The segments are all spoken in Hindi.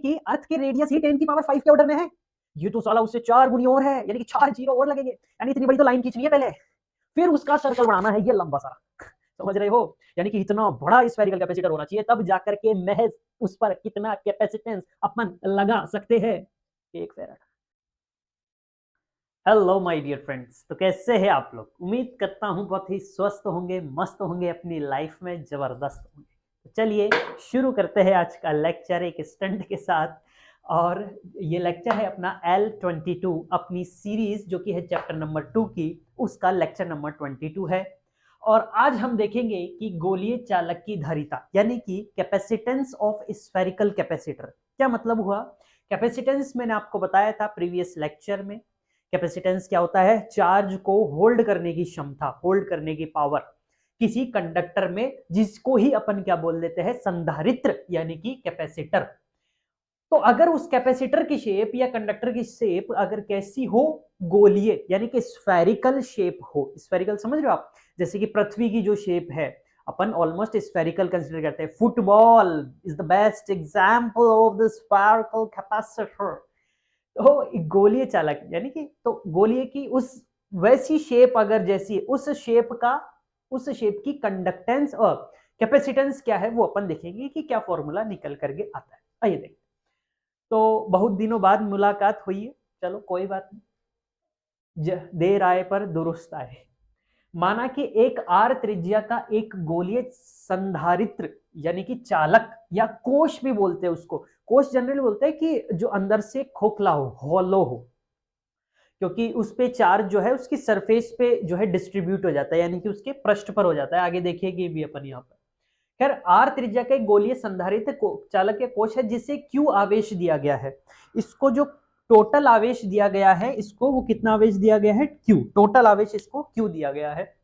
कि अर्थ के रेडियस ही 10 की पावर 5 के ऑर्डर में है। ये तो साला उससे 4 गुनी और है, यानी कि 4 जीरो और लगेंगे, यानी इतनी बड़ी तो लाइन खींचनी है पहले, फिर उसका सर्कल बनाना है ये लंबा सारा। समझ रहे हो? यानी कि इतना बड़ा स्फेरिकल कैपेसिटर होना चाहिए, तब जाकर के महज उस पर कितना कैपेसिटेंस अपन लगा सकते हैं, 1 farad. Hello my dear friends, तो कैसे हैं आप लोग? उम्मीद करता हूं बहुत ही स्वस्थ होंगे, मस्त होंगे, अपनी लाइफ में जबरदस्त होंगे। तो चलिए शुरू करते हैं आज का लेक्चर एक स्टंट के साथ। और ये लेक्चर है अपना L22, अपनी सीरीज जो कि है चैप्टर नंबर 2 की, उसका लेक्चर नंबर 22 है। और आज हम देखेंगे कि गोलीय चालक की धारिता यानी कि कैपेसिटेंस ऑफ स्फेरिकल कैपेसिटर। क्या मतलब हुआ? कैपेसिटेंस मैंने आपको बताया था प्रीवियस लेक्चर में। कैपेसिटेंस क्या होता है? चार्ज को होल्ड करने की क्षमता, होल्ड करने की पावर किसी कंडक्टर में, जिसको ही अपन क्या बोल देते हैं? संधारित्र यानी कि कैपेसिटर। तो अगर उस कैपेसिटर की शेप या कंडक्टर की शेप अगर कैसी हो? गोलीय यानी कि स्फेरिकल शेप हो। स्फेरिकल समझ रहे हो आप? जैसे कि पृथ्वी की जो शेप है, अपन ऑलमोस्ट स्फेरिकल कंसीडर करते हैं। Football is the best example of the spherical capacitor. तो गोलीय चालक यानी कि तो गोलीय की उस वैसी शेप अगर जैसी उस शेप की कंडक्टेंस और कैपेसिटेंस क्या है, वो अपन देखेंगे कि क्या फॉर्मूला निकल करके आता है। आइए देखते। तो बहुत दिनों बाद मुलाकात हुई है, चलो कोई बात नहीं, देर आए पर दुरुस्त आए। माना कि एक आर त्रिज्या का एक गोलीय संधारित्र यानी कि चालक, या कोश भी बोलते हैं उसको। कोश जनरली बोलते हैं कि जो अंदर से खोखला हो, हॉलो हो, क्योंकि उस पे चार्ज जो है उसकी सरफेस पे जो है डिस्ट्रीब्यूट हो जाता है, यानी कि उसके पृष्ठ पर हो जाता है। आगे देखिएगा भी अपन यहाँ पर। खैर, आर त्रिज्या का एक गोलीय संधारित्र चालक या कोश है जिसे क्यू आवेश दिया गया है। इसको जो टोटल आवेश दिया गया है, इसको वो कितना आवेश दिया गया है? क्यू। टोटल आवेश इसको क्यू दिया गया है,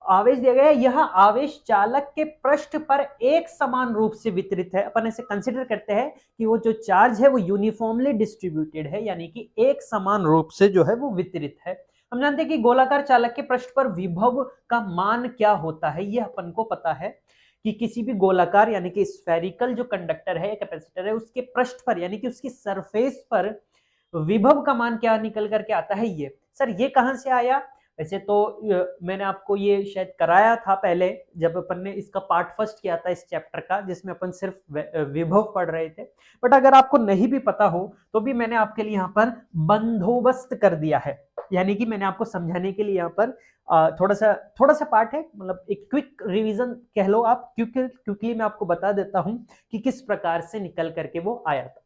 आवेश दिया गया है। यह आवेश चालक के पृष्ठ पर एक समान रूप से वितरित है। अपन ऐसे कंसिडर करते हैं कि वो जो चार्ज है वो यूनिफॉर्मली डिस्ट्रीब्यूटेड है, यानी कि एक समान रूप से जो है वो वितरित है। हम जानते हैं कि गोलाकार चालक के पृष्ठ पर विभव का मान क्या होता है, ये अपन को पता है कि किसी भी गोलाकार यानी कि स्फेरिकल जो कंडक्टर है या कैपेसिटर है, उसके पृष्ठ पर यानी कि उसकी सरफेस पर विभव का मान क्या निकल करके आता है। ये सर ये कहां से आया? वैसे तो मैंने आपको ये शायद कराया था पहले, जब अपन ने इसका पार्ट फर्स्ट किया था इस चैप्टर का, जिसमें अपन सिर्फ विभव पढ़ रहे थे। बट अगर आपको नहीं भी पता हो तो भी मैंने आपके लिए यहाँ पर बंदोबस्त कर दिया है, यानी कि मैंने आपको समझाने के लिए यहाँ पर थोड़ा सा पार्ट है, मतलब एक क्विक रिवीजन कह लो आप, क्योंकि क्विकली मैं आपको बता देता हूँ कि किस प्रकार से निकल करके वो आया था।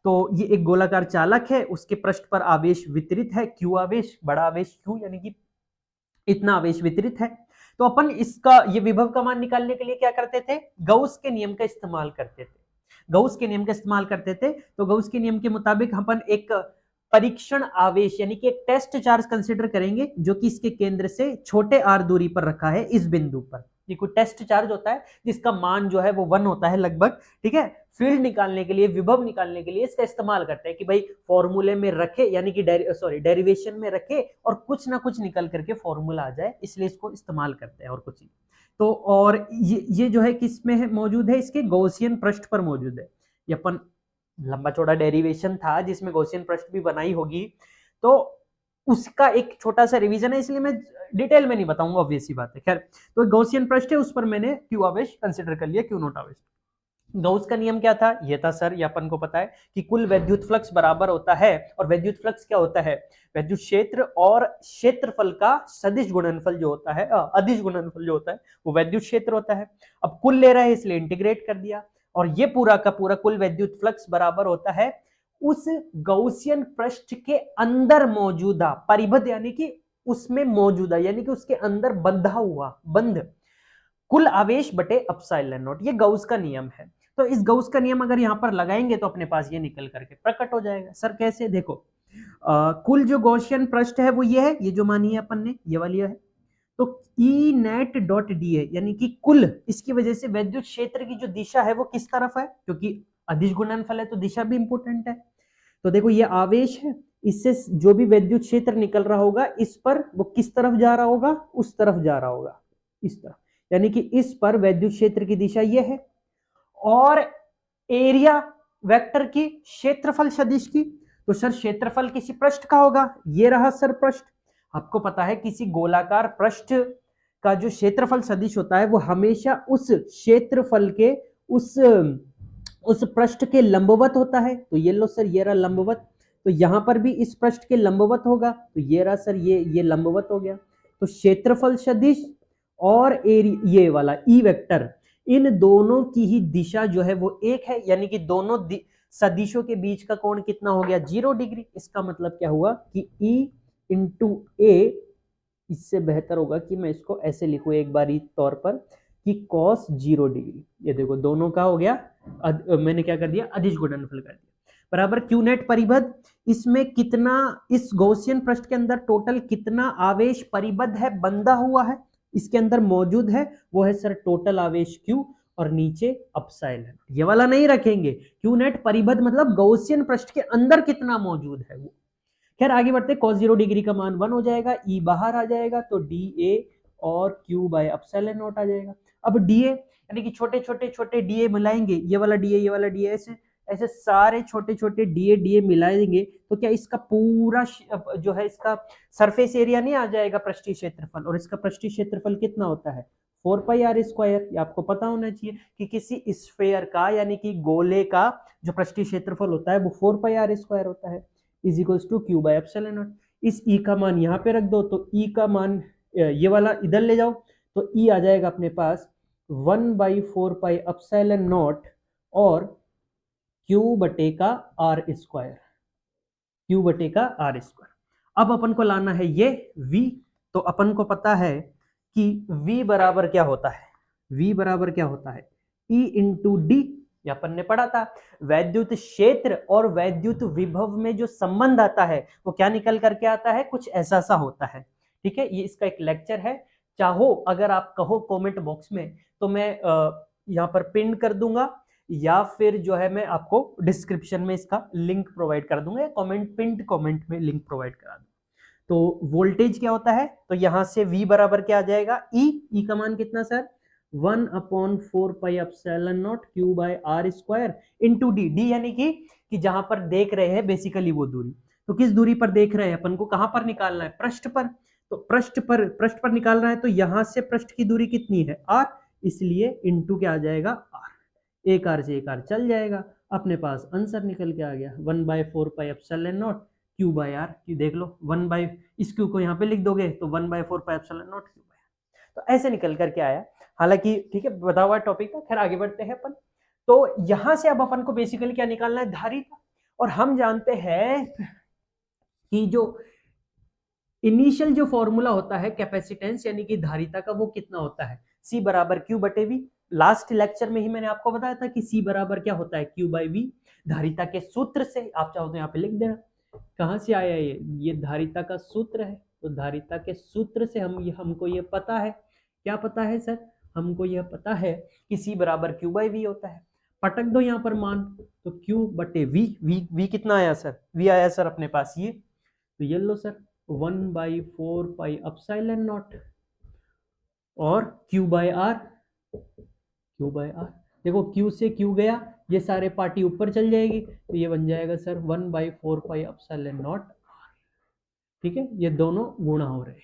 तो ये एक गोलाकार चालक है, उसके पृष्ठ पर आवेश वितरित है, क्यू आवेश, बड़ा आवेश क्यू, यानी कि इतना आवेश वितरित है। तो अपन इसका ये विभव का मान निकालने के लिए क्या करते थे? गौस के नियम का इस्तेमाल करते थे। गौस के नियम का इस्तेमाल करते थे। तो गौस के नियम के मुताबिक अपन एक परीक्षण आवेश यानी कि एक टेस्ट चार्ज कंसीडर करेंगे, जो कि इसके केंद्र से छोटे आर दूरी पर रखा है, इस बिंदु पर। ये कोई टेस्ट चार्ज होता है जिसका मान जो है वो 1 होता है लगभग, ठीक है। फील्ड निकालने के लिए, विभव निकालने के लिए इसका इस्तेमाल करते हैं कि भाई फॉर्मूले में रखे, यानी कि डेरिवेशन में रखे और कुछ ना कुछ निकल करके फॉर्मूला आ जाए, इसलिए इसको इस्तेमाल करते हैं और कुछ नहीं। तो और ये जो है किस में है मौजूद है? इसके गॉसियन पृष्ठ पर मौजूद है। ये अपन लंबा चौड़ा डेरिवेशन था जिसमें गॉसियन पृष्ठ भी बनाई होगी, तो उसका एक छोटा सा रिवीजन है, इसलिए मैं डिटेल में नहीं बताऊंगा, ऑब्वियस सी बात है। खैर, तो गॉसियन पृष्ठ है, उस पर मैंने क्यू आवेश कंसिडर कर लिया, क्यू नॉट आवेश। गॉस का नियम क्या था? ये था सर, ये अपन को पता है कि कुल विद्युत फ्लक्स बराबर होता है, और विद्युत फ्लक्स क्या होता है? विद्युत क्षेत्र और क्षेत्रफल का सदिश गुणनफल जो होता है, अदिश गुणनफल जो होता है, वो विद्युत क्षेत्र होता है। अब कुल ले रहा है इसलिए इंटीग्रेट कर दिया, और ये पूरा का पूरा कुल विद्युत फ्लक्स बराबर होता है उस गौसियन पृष्ठ के अंदर मौजूदा परिबद्ध, यानी कि उसमें मौजूदा, यानी कि उसके अंदर बंधा हुआ, बंध कुल आवेश बटे एप्सिलॉन नॉट। ये गौस का नियम है। तो इस गौस का नियम अगर यहां पर लगाएंगे तो अपने पास ये निकल करके प्रकट हो जाएगा। सर कैसे? देखो, कुल जो गौसियन पृष्ठ है वो ये है, ये जो मानी है अपन ने, ये वाली है। तो ई नेट डॉट डी है, यानी कि कुल, इसकी वजह से विद्युत क्षेत्र की जो दिशा है वो किस तरफ है, क्योंकि अदिश गुणनफल है तो दिशा भी इंपोर्टेंट है। तो देखो ये आवेश है, इससे जो भी विद्युत क्षेत्र निकल रहा होगा इस पर, वो किस तरफ जा रहा होगा? उस तरफ जा रहा होगा, इस तरफ। यानी कि इस पर विद्युत क्षेत्र की दिशा ये है। और एरिया वेक्टर की, क्षेत्रफल सदिश की। तो सर क्षेत्रफल किसी पृष्ठ का होगा, ये रहा सर पृष्ठ। आपको पता है किसी गोलाकार पृष्ठ का जो क्षेत्रफल सदिश होता है वो हमेशा उस क्षेत्रफल के उस पृष्ठ के लंबवत होता है। तो ये लो सर, ये रहा लंबवत। तो यहां पर भी इस पृष्ठ के लंबवत होगा, तो ये रहा सर, ये लंबवत हो गया। तो क्षेत्रफल सदिश और ये वाला ई वेक्टर, इन दोनों की ही दिशा जो है वो एक है, यानी कि दोनों सदिशों के बीच का कोण कितना हो गया, 0 डिग्री। इसका मतलब क्या हुआ कि E इंटू ए, इससे बेहतर होगा कि मैं इसको ऐसे लिखूं एक बारी तौर पर कि cos 0 डिग्री। ये देखो दोनों का हो गया, मैंने क्या कर दिया, अदिश गुणनफल कर दिया, बराबर क्यू नेट परिबद्ध। इसमें कितना, इस गौसियन पृष्ठ के अंदर टोटल कितना आवेश परिबद्ध है, बंधा हुआ है, इसके अंदर मौजूद है, वो है सर टोटल आवेश Q और नीचे अपसाइलन। ये वाला नहीं रखेंगे, क्यू नेट परिबद्ध मतलब गौसियन पृष्ठ के अंदर कितना मौजूद है वो। खैर आगे बढ़ते, cos 0 डिग्री का मान 1 हो जाएगा, E बाहर आ जाएगा, तो dA और Q बाय एप्सिलॉन नॉट आ जाएगा। अब dA यानी कि छोटे छोटे छोटे dA मिलाएंगे, ये वाला dA ये वाला dA, ऐसे ऐसे सारे छोटे छोटे dA मिलाएंगे, तो क्या इसका पूरा जो है इसका सरफेस एरिया नहीं आ जाएगा पृष्ठीय क्षेत्रफल। और इसका पृष्ठीय क्षेत्रफल कितना होता है, 4πr²। ये आपको पता होना चाहिए कि किसी स्फेयर का यानी कि गोले का जो पृष्ठीय क्षेत्रफल होता है वो 4πr² होता है, is equals to Q by epsilon naught. इस E का मान यहाँ पे रख दो, तो E का मान ये वाला इधर ले जाओ, तो E आ जाएगा अपने पास 1/4 एप्सिलॉन नॉट और Q बटे का R², Q बटे का R²। अब अपन को लाना है ये V। तो अपन को पता है कि V बराबर क्या होता है, V बराबर क्या होता है, E इंटू डी। ये अपन ने पढ़ा था, वैद्युत क्षेत्र और वैद्युत विभव में जो संबंध आता है वो क्या निकल करके आता है, कुछ ऐसा सा होता है। ठीक है, ये इसका एक लेक्चर है, चाहो अगर आप कहो कमेंट बॉक्स में तो मैं यहाँ पर पिन कर दूंगा, या फिर जो है मैं आपको डिस्क्रिप्शन में इसका लिंक प्रोवाइड कर दूंगा, या पिंड कमेंट में लिंक प्रोवाइड करा दूंगा। तो वोल्टेज क्या होता है, तो यहां से V बराबर क्या आ जाएगा, E का मान कितना sir, 1/4πε0 Q by R² into d यानी कि जहां पर देख रहे हैं बेसिकली वो दूरी। तो किस दूरी पर देख रहे हैं, अपन को कहां पर निकालना है, पृष्ठ पर। तो पृष्ठ पर निकालना है, तो यहां से पृष्ठ की दूरी कितनी है, R, इसलिए इंटू क्या आ जाएगा, R। एक R से एक R चल जाएगा, अपने पास आंसर निकल के आ गया 1/4πε0 Q बाय R। देख लो 1 बाय, इस Q को यहाँ पे लिख दोगे तो 1/4πε0 Q बाय R। तो ऐसे निकल करके आया। हालांकि ठीक है, बता हुआ टॉपिक था, खैर आगे बढ़ते हैं अपन। तो यहां से अब अपन को बेसिकली क्या निकालना है, धारिता। और हम जानते हैं कि जो इनिशियल जो फॉर्मूला होता है कैपेसिटेंस यानी कि धारिता का, वो कितना होता है, C बराबर Q बटे V। लास्ट लेक्चर में ही मैंने आपको बताया था कि C बराबर क्या होता है, Q बाई V। धारिता के सूत्र से, आप चाहो तो यहाँ पे लिख देना, कहां से आया ये धारिता का सूत्र है। तो धारिता के सूत्र से हमको ये पता है, क्या पता है सर, हमको यह पता है कि C बराबर Q बाई V होता है। पटक दो यहाँ पर मान, तो Q बटे V कितना आया सर, V आया सर अपने पास ये, तो ये लो सर 1/4πε0 और Q बाय R, देखो Q से Q गया, ये सारे पार्टी ऊपर चल जाएगी, तो ये बन जाएगा सर 1/4πε0। ठीक है, ये दोनों गुणा हो रहे हैं,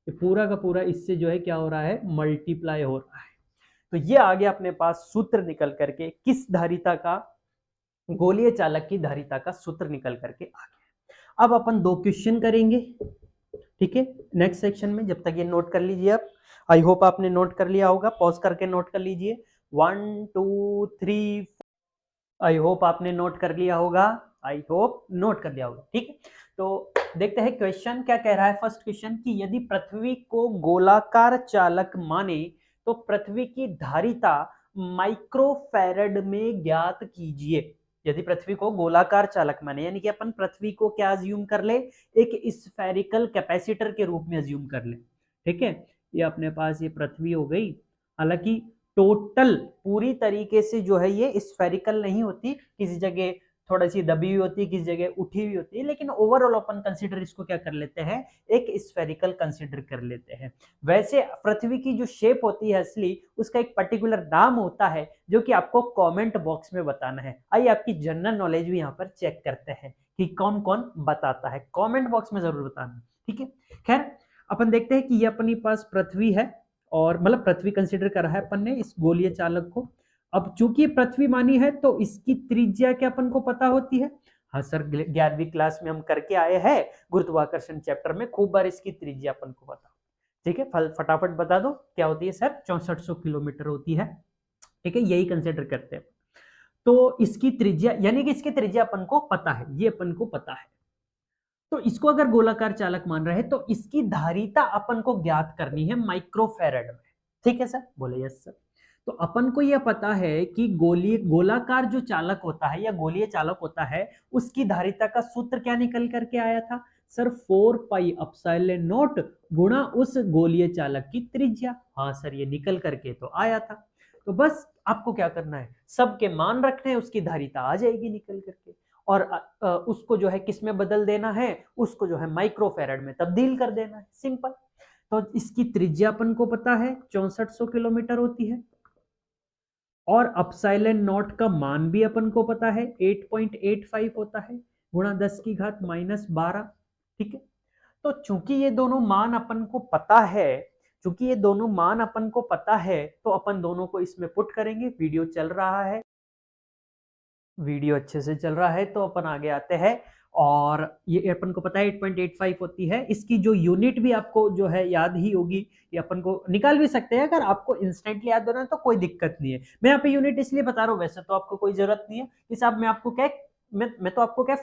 ये पूरा का पूरा इससे जो है क्या हो रहा है, मल्टीप्लाई हो रहा है। तो ये आ गया अपने पास सूत्र निकल करके, किस धारिता का, गोलीय चालक की धारिता का सूत्र निकल करके आ गया। अब अपन 2 क्वेश्चन करेंगे, ठीक है, नेक्स्ट सेक्शन में। जब तक ये नोट कर लीजिए आप, आई होप आपने नोट कर लिया होगा, पॉज करके नोट कर लीजिए, 1 2 3, आई होप आपने नोट कर लिया होगा, आई होप नोट कर लिया होगा। ठीक है, तो देखते हैं क्वेश्चन क्या कह रहा है। फर्स्ट क्वेश्चन कि यदि पृथ्वी को गोलाकार चालक माने तो पृथ्वी की धारिता माइक्रोफैरड में ज्ञात कीजिए। यदि पृथ्वी को गोलाकार चालक माने यानी कि अपन पृथ्वी को क्या अज्यूम कर ले, एक स्फेरिकल कैपेसिटर के रूप में अज्यूम कर ले। ठीक है, ये अपने पास ये पृथ्वी हो गई, हालांकि टोटल पूरी तरीके से जो है ये स्फेरिकल नहीं होती, किसी जगह थोड़ी सी दबी हुई होती है, किस जगह उठी हुई होती है, लेकिन ओवरऑल अपन कंसीडर इसको क्या कर लेते हैं, एक स्फेरिकल कंसीडर कर लेते हैं। वैसे पृथ्वी की जो शेप होती है असली, उसका एक पर्टिकुलर नाम होता है जो कि आपको कमेंट बॉक्स में बताना है। आइए आपकी जनरल नॉलेज भी यहाँ पर चेक करते हैं कि कौन कौन बताता है, कमेंट बॉक्स में जरूर बताना, ठीक है। खैर अपन देखते हैं कि ये अपनी पास पृथ्वी है, और मतलब पृथ्वी कंसीडर करा है अपन ने इस गोलीय चालक को। अब चूंकि पृथ्वी मानी है तो इसकी त्रिज्या क्या अपन को पता होती है। हाँ सर, 11वीं क्लास में हम करके आए हैं गुरुत्वाकर्षण चैप्टर में, खूब बार इसकी त्रिज्या अपन को पता। ठीक है, फटाफट बता दो क्या होती है सर, 6400 किलोमीटर होती है। ठीक है, यही कंसिडर करते हैं। तो इसकी त्रिज्या यानी कि इसकी त्रिज्या अपन को पता है, ये अपन को पता है। तो इसको अगर गोलाकार चालक मान रहे हैं तो इसकी धारिता अपन को ज्ञात करनी है माइक्रोफैरड में। ठीक है सर, बोले यस सर। तो अपन को यह पता है कि गोलाकार जो चालक होता है या गोलीय चालक होता है, उसकी धारिता का सूत्र क्या निकल करके आया था सर, 4 पाई एप्सिलॉन नॉट गुणा उस गोलीय चालक की त्रिज्या। हाँ सर, ये निकल करके तो आया था। तो बस आपको क्या करना है, सबके मान रखने हैं, उसकी धारिता आ जाएगी निकल करके। और उसको जो है किस में बदल देना है, उसको जो है माइक्रोफैरड में तब्दील कर देना है, सिंपल। तो इसकी त्रिज्या अपन को पता है 6400 किलोमीटर होती है, और एप्सिलॉन नॉट का मान भी अपन को पता है 8.85 होता है, गुणा 10 की घात -12। ठीक है, तो चूंकि ये दोनों मान अपन को पता है, चूंकि ये दोनों मान अपन को पता है, तो अपन दोनों को इसमें पुट करेंगे। वीडियो चल रहा है, वीडियो अच्छे से चल रहा है, तो अपन आगे आते हैं। और ये अपन को पता है 8.85 होती है, इसकी जो यूनिट भी आपको जो है याद ही होगी, ये अपन को निकाल भी सकते हैं। अगर आपको इंस्टेंटली याद होना है तो कोई दिक्कत नहीं है, मैं यहाँ पे यूनिट इसलिए बता रहा हूँ, वैसे तो आपको कोई जरूरत नहीं है। हिसाब में आपको क्या, मैं तो आपको क्या,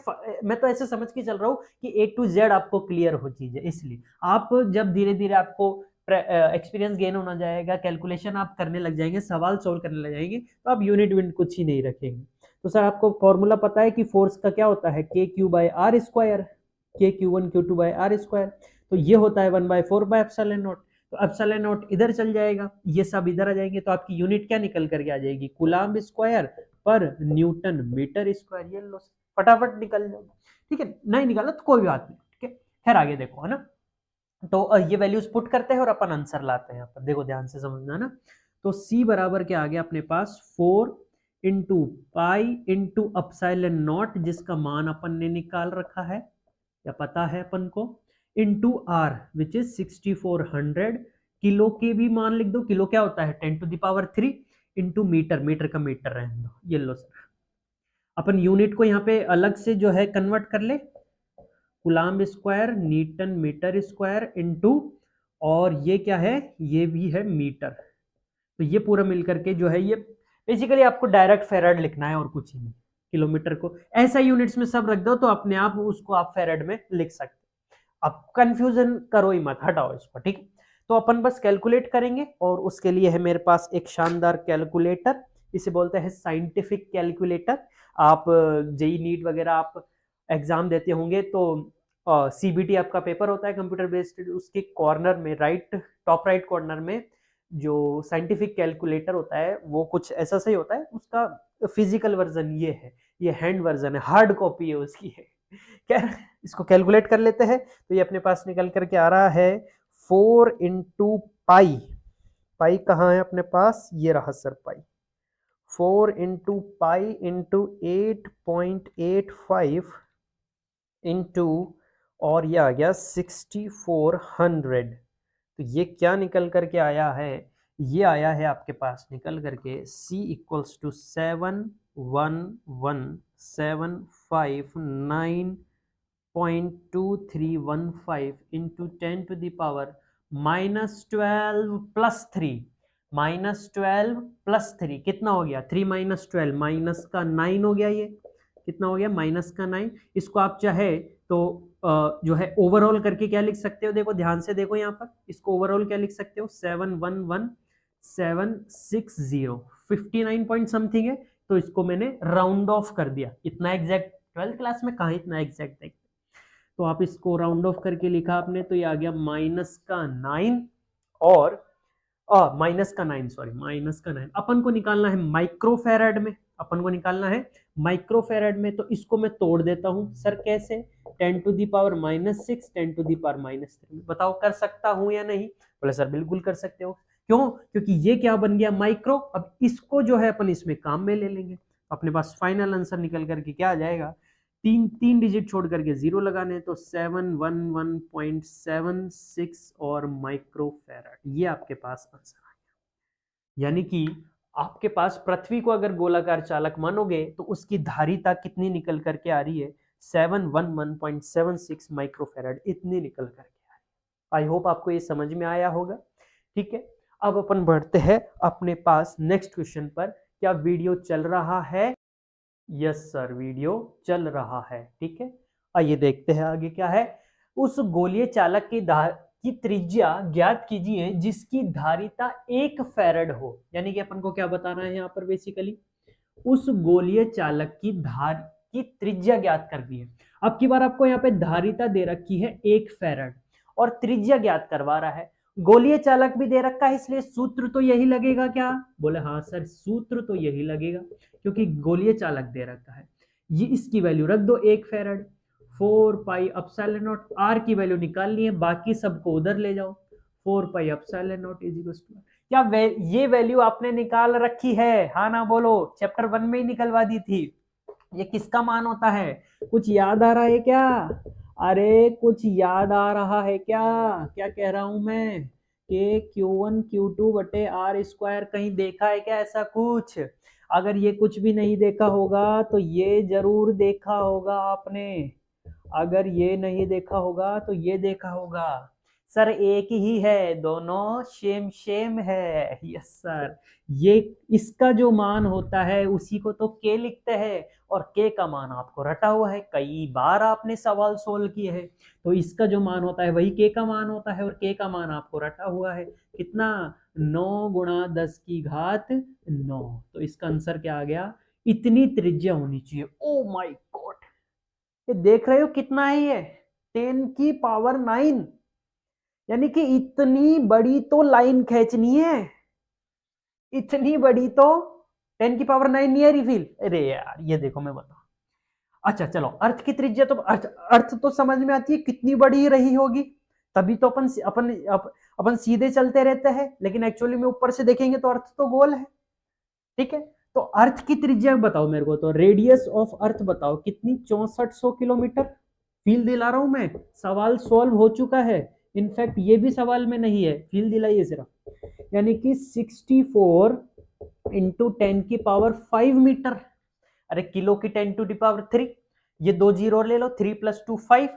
मैं तो ऐसे समझ के चल रहा हूँ कि A to Z आपको क्लियर हो चीजें, इसलिए आप जब धीरे धीरे आपको एक्सपीरियंस गेन होना जाएगा, कैलकुलेशन आप करने लग जाएंगे, सवाल सोल्व करने लग जाएंगे, तो आप यूनिट विन कुछ ही नहीं रखेंगे। तो सर आपको फॉर्मूला पता है कि फोर्स का क्या होता है, K Q by R square, K Q one Q two by R square. तो ये होता है 1/4 बाई एप्सिलॉन नॉट। तो एप्सिलॉन नॉट इधर चल जाएगा, ये सब इधर आ जाएंगे, तो आपकी यूनिट क्या निकल करके आ जाएगी, कूलम्ब स्क्वायर पर न्यूटन मीटर स्क्वायर। ये लो फटाफट निकल जाएगा। ठीक है, नहीं निकाला तो कोई बात नहीं, ठीक है। खैर आगे देखो, है ना। तो ये वैल्यूज पुट करते हैं और अपन आंसर लाते हैं। यहाँ पर देखो, ध्यान से समझना ना। तो C बराबर क्या आ गया अपने पास, 4 into pi into epsilon not, जिसका मान अपन ने निकाल रखा है या पता है अपन को, into R which is 6400। Kilo के भी मान लिख दो, किलो क्या होता है 10⁻3, इंटू मीटर, मीटर का मीटर रहने दो। ये लो सर, अपन यूनिट को यहाँ पे अलग से जो है कन्वर्ट कर ले, coulomb square newton metre square into, और ये क्या है, ये भी है मीटर। तो ये पूरा मिलकर के जो है, ये बेसिकली आपको डायरेक्ट फेराड लिखना है और कुछ ही नहीं। किलोमीटर को ऐसा यूनिट्स में सब रख दो तो अपने आप उसको आप फेराड में लिख सकते। अब कंफ्यूजन करो ही मत, हटाओ इसको, ठीक। तो अपन बस कैलकुलेट करेंगे, और उसके लिए है मेरे पास एक शानदार कैलकुलेटर, इसे बोलते हैं साइंटिफिक कैलकुलेटर। आप जेई नीट वगैरह आप एग्जाम देते होंगे तो सीबीटी आपका पेपर होता है कंप्यूटर बेस्ड, उसके कॉर्नर में राइट, टॉप राइट कॉर्नर में जो साइंटिफिक कैलकुलेटर होता है वो कुछ ऐसा सही होता है। उसका फिजिकल वर्जन ये है, ये हैंड वर्जन है, हार्ड कॉपी है उसकी है। क्या, इसको कैलकुलेट कर लेते हैं। तो ये अपने पास निकल करके आ रहा है 4 इंटू पाई, पाई कहाँ है अपने पास, ये रहा सर पाई, 4 इंटू पाई इंटू 8.85 इंटू, और ये आ गया 6400। तो ये क्या निकल करके आया है, ये आया है आपके पास निकल करके C equals to 711,759.2315 into 10⁻³ -12 plus 3 कितना हो गया, 3 - 12 माइनस का 9 हो गया। ये कितना हो गया, -9। इसको आप चाहे तो जो है ओवरऑल करके क्या लिख सकते हो, देखो ध्यान से देखो यहाँ पर, इसको ओवरऑल क्या लिख सकते हो, 711,760, 59 पॉइंट समथिंग है। तो इसको मैंने राउंड ऑफ कर दिया, इतना एग्जैक्ट 12th क्लास में कहाँ इतना एग्जैक्ट है। तो आप इसको राउंड ऑफ करके लिखा आपने, तो ये आ गया -9, और -9 सॉरी, -9 अपन को निकालना है माइक्रोफैराड में। अपन को निकालना है माइक्रो फेराड में, तो इसको मैं तोड़ देता हूं। सर कैसे? 10 to the power -6, 10 to the power -3। बताओ कर सकता हूं या नहीं? बोले सर बिल्कुल कर सकते हो। क्यों? क्योंकि ये क्या बन गया? माइक्रो। अब इसको जो है अपन इसमें काम में ले लेंगे, अपने पास फाइनल आंसर निकल करके क्या आ जाएगा? तीन तीन डिजिट छोड़ करके जीरो लगाने, तो 711.76 और माइक्रो फेराड, ये आपके पास आंसर आ गया। यानी कि आपके पास पृथ्वी को अगर गोलाकार चालक मानोगे तो उसकी धारिता कितनी निकल करके आ रही है? 711.76 माइक्रोफेराड, इतनी निकल करके आ रही है। आई होप आपको ये समझ में आया होगा। ठीक है, अब अपन बढ़ते हैं अपने पास नेक्स्ट क्वेश्चन पर। क्या वीडियो चल रहा है? यस सर, वीडियो चल रहा है। ठीक है, आइए देखते हैं आगे क्या है। उस गोलीय चालक की त्रिज्या ज्ञात कीजिए जिसकी धारिता 1 फैरड हो। यानी कि अपन को क्या बताना है यहाँ पर? बेसिकली उस गोलीय चालक की त्रिज्या ज्ञात करनी है। अब की बार आपको यहाँ पे धारिता दे रखी है 1 फैरड और त्रिज्या ज्ञात करवा रहा है। गोलीय चालक भी दे रखा है, इसलिए सूत्र तो यही लगेगा क्या? बोले हाँ सर, सूत्र तो यही लगेगा क्योंकि गोलीय चालक दे रखा है। ये इसकी वैल्यू रख दो 1 farad, 4 pi epsilon naught. R की वैल्यू निकालनी है, बाकी सबको उधर ले जाओ। 4 pi epsilon naught is equal to, क्या ये वैल्यू आपने निकाल रखी है? हाँ ना बोलो, चैप्टर 1 में ही निकलवा दी थी। ये किसका मान होता है? कुछ याद आ रहा है क्या? अरे कुछ याद आ रहा है क्या? क्या कह रहा हूं मैं? कि Q1 Q2 बटे आर स्क्वायर, कहीं देखा है क्या ऐसा कुछ? अगर ये कुछ भी नहीं देखा होगा तो ये जरूर देखा होगा आपने। अगर ये नहीं देखा होगा तो ये देखा होगा। सर एक ही है, दोनों सेम सेम है। यस सर, ये इसका जो मान होता है उसी को तो के लिखते हैं, और के का मान आपको रटा हुआ है, कई बार आपने सवाल सोल्व किए हैं। तो इसका जो मान होता है वही के का मान होता है, और के का मान आपको रटा हुआ है कितना? 9 गुणा 10 की घात 9। तो इसका आंसर क्या आ गया? इतनी त्रिज्या होनी चाहिए। ओ माय गॉड, ये देख रहे हो कितना है ये? 10 की पावर 9। यानी कि इतनी बड़ी तो लाइन खींचनी है, इतनी बड़ी तो 10 की पावर 9 नहीं है रिफिल। अरे यार ये देखो मैं बताऊं। अच्छा चलो, अर्थ की त्रिज्या तो अर्थ तो समझ में आती है कितनी बड़ी रही होगी, तभी तो अपन सीधे चलते रहते हैं, लेकिन एक्चुअली में ऊपर से देखेंगे तो अर्थ तो गोल है। ठीक है, तो अर्थ की त्रिज्या बताओ मेरे को, तो रेडियस ऑफ अर्थ बताओ कितनी? 6400 किलोमीटर। फील दिला रहा हूं मैं, सवाल सॉल्व हो चुका है। इनफैक्ट ये भी सवाल में नहीं है, फील दिलाइए जरा। यानी कि 64 इंटू 10 की पावर 5 मीटर। अरे किलो की 10 टू दी पावर 3, ये दो जीरो ले लो, 3 + 2 5।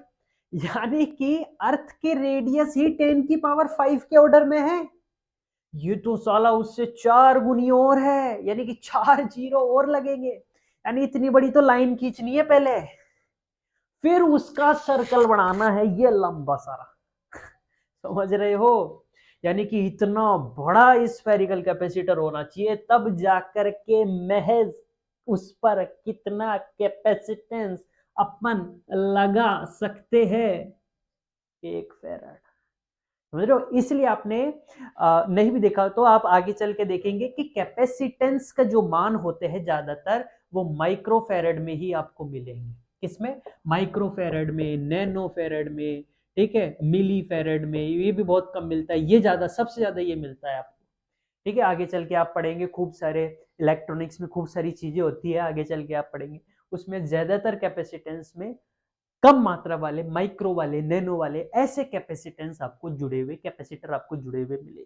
यानी कि अर्थ के रेडियस ही 10 की पावर 5 के ऑर्डर में है। ये तो साला उससे 4 गुनी और है, यानी कि 4 जीरो और लगेंगे। यानी इतनी बड़ी तो लाइन खींचनी है पहले, फिर उसका सर्कल बनाना है ये लंबा सारा। समझ रहे हो? यानी कि इतना बड़ा स्फेरिकल कैपेसिटर होना चाहिए, तब जाकर के महज उस पर कितना कैपेसिटेंस अपन लगा सकते हैं? 1 फेराड। समझ रहे हो? इसलिए आपने नहीं भी देखा तो आप आगे चल के देखेंगे कि कैपेसिटेंस का जो मान होते हैं ज्यादातर वो माइक्रोफेरेड में ही आपको मिलेंगे। किसमें? माइक्रोफेरेड में, नैनोफेरेड में, ठीक है, मिली फेरेड में। ये भी बहुत कम मिलता है, ये ज्यादा, सबसे ज्यादा ये मिलता है आपको। ठीक है, आगे चल के आप पढ़ेंगे खूब सारे इलेक्ट्रॉनिक्स में खूब सारी चीजें होती है, आगे चल के आप पढ़ेंगे उसमें ज्यादातर कैपेसिटेंस में कम मात्रा वाले, माइक्रो वाले, नैनो वाले, ऐसे कैपेसिटेंस आपको जुड़े हुए, कैपेसिटर आपको जुड़े हुए मिलेंगे।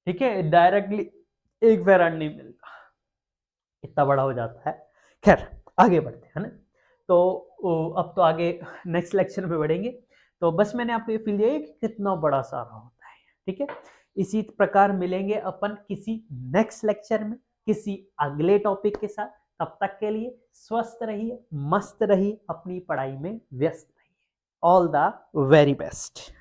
ठीक है, डायरेक्टली 1 फेराड नहीं मिलता, इतना बड़ा हो जाता है। खैर आगे बढ़ते हैं ना। तो अब तो आगे नेक्स्ट लेक्चर में बढ़ेंगे। तो बस मैंने आपको ये फील दिया कि कितना बड़ा सारा होता है। ठीक है, इसी प्रकार मिलेंगे अपन किसी नेक्स्ट लेक्चर में किसी अगले टॉपिक के साथ। तब तक के लिए स्वस्थ रहिए, मस्त रहिए, अपनी पढ़ाई में व्यस्त रहिए। All the very best.